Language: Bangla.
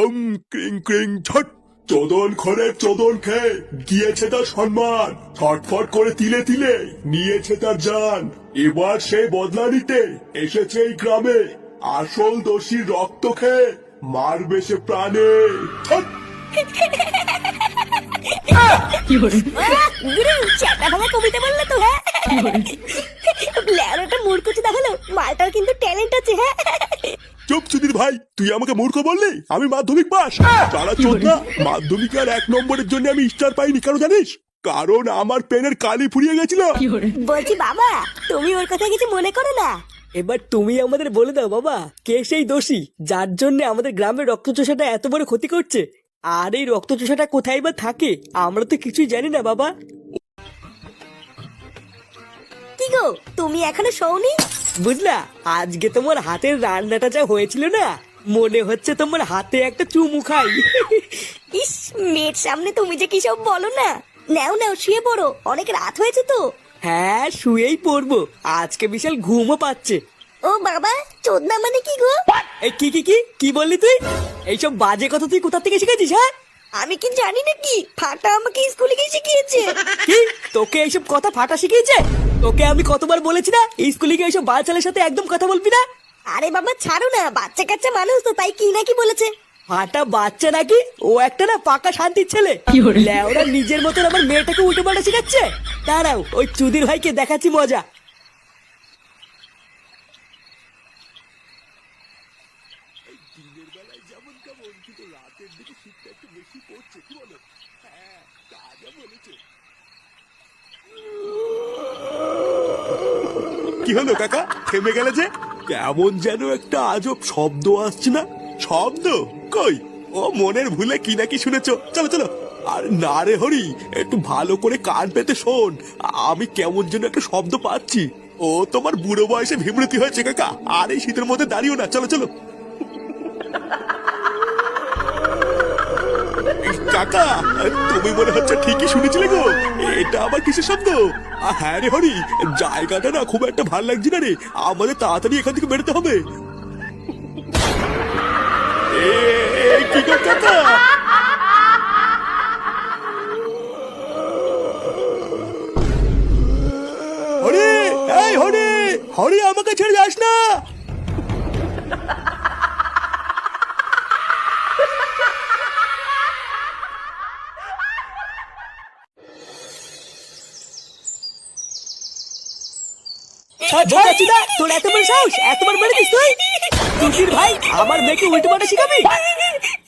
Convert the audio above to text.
ডম ক্রিং ক্রিং ছট। চোদন খড়ের চোদন খেয়ে গিয়েছে তার সম্মান, ছটফট করে তিলে তিলে নিয়েছে তার জান। এবার সেই বদলা নিতে এসেছে এই গ্রামে, আসল দোষীর রক্ত খেয়ে মারবে সে প্রাণে। ছট। গুরু চ্যাটা ভাঙা কবিতা বললে তো। হ্যাঁ ল্যারোটা মূর্খটি দেখালো, মালটার কিন্তু ট্যালেন্ট আছে। হ্যাঁ চুপ সুধীর ভাই, তুই আমাকে মূর্খ বললি? আমি মাধ্যমিক পাস। তারা চোদনা, মাধ্যমিক আর 1 নম্বরের জন্য আমি স্টার পাইনি, কারণ জানিস? কারণ আমার পেনের কালি ফুরিয়ে গেছিল। বলছি বাবা, তুমি ওর কথা কিছু মনে করো না। এবার তুমি আমাদের বলে দাও বাবা, কে সেই দোষী যার জন্য আমাদের গ্রামের রক্তচোষাটা এত বড় ক্ষতি করছে? আর এই রক্তচোষাটা কোথায় বা থাকে আমরা তো কিছুই জানি না বাবা। কি গো, তুমি এখনো শোনি? বুঝলা, আজকে তোমার হাতের রান্নাটা যা হয়েছিল না, মনে হচ্ছে তোমার হাতে একটা চুমু খাই। ইস, মেয়ের সামনে তুমি যে কি সব বলো না। নাও নাও শুয়ে পড়ো, অনেক রাত হয়েছে তো। হ্যাঁ শুয়েই পড়বো, আজকে বিশাল ঘুমও পাচ্ছে। ও বাবা, চোদনা মানে কি গো? এই কি কি কি কি বললি তুই? এইসব বাজে কথা তুই কোথা থেকে শিখেছিস? হ্যাঁ আমি কি জানি নাকি, ফাটা আমাকে স্কুলে গিয়ে শিখিয়েছে। কি তোকে এইসব কথা ফাটা শিখিয়েছে? তোকে আমি কতবার বলেছি না স্কুলে গিয়ে এইসব বাচ্চাদের সাথে একদম কথা বলবি না। আরে বাবা ছাড়ো না, বাচ্চা কাচ্চা মানুষ তো, তাই কি নাকি বলেছে। ফাটা বাচ্চা নাকি? ও একটা না পাকা শান্তির ছেলে। লেওরা নিজের মতন আমার মেয়েটাকে উল্টো পাল্টা শিখাচ্ছে। দাঁড়াও, ওই চুদির ভাইকে দেখাচ্ছি মজা। কি হলো কাকা, থেমে গেলে যে? কেমন যেন একটা আজব শব্দ আসছে না? শব্দ কই? ও মনের ভুলে কি নাকি শুনেছো। চলো চলো। আর না রে হরি, একটু ভালো করে কান পেতে শোন, আমি কেমন যেন একটা শব্দ পাচ্ছি। ও তোমার বুড়ো বয়সে বিমৃতি হয়েছে কাকা, আর এই শীতের মধ্যে দাঁড়িও না। চলো চলো। কাকা, তুমি মনে হচ্ছে ঠিকই শুনেছিলে গো। এটা আবার কিসের শব্দ? হ্যাঁ রে হরি, জায়গাটা না খুব একটা ভালো লাগছে না রে, আমাদের তাড়াতাড়ি এখান থেকে বেরোতে হবে। কি গো কাকা? হরি, এই হরি, হরি আমাকে ছেড়ে যাস না। তোর এত বড় সাহস, এতবার বেড়েছিস তুই? চুদির ভাই, আমার মেয়েকে উল্টো পাল্টা শিখাবি?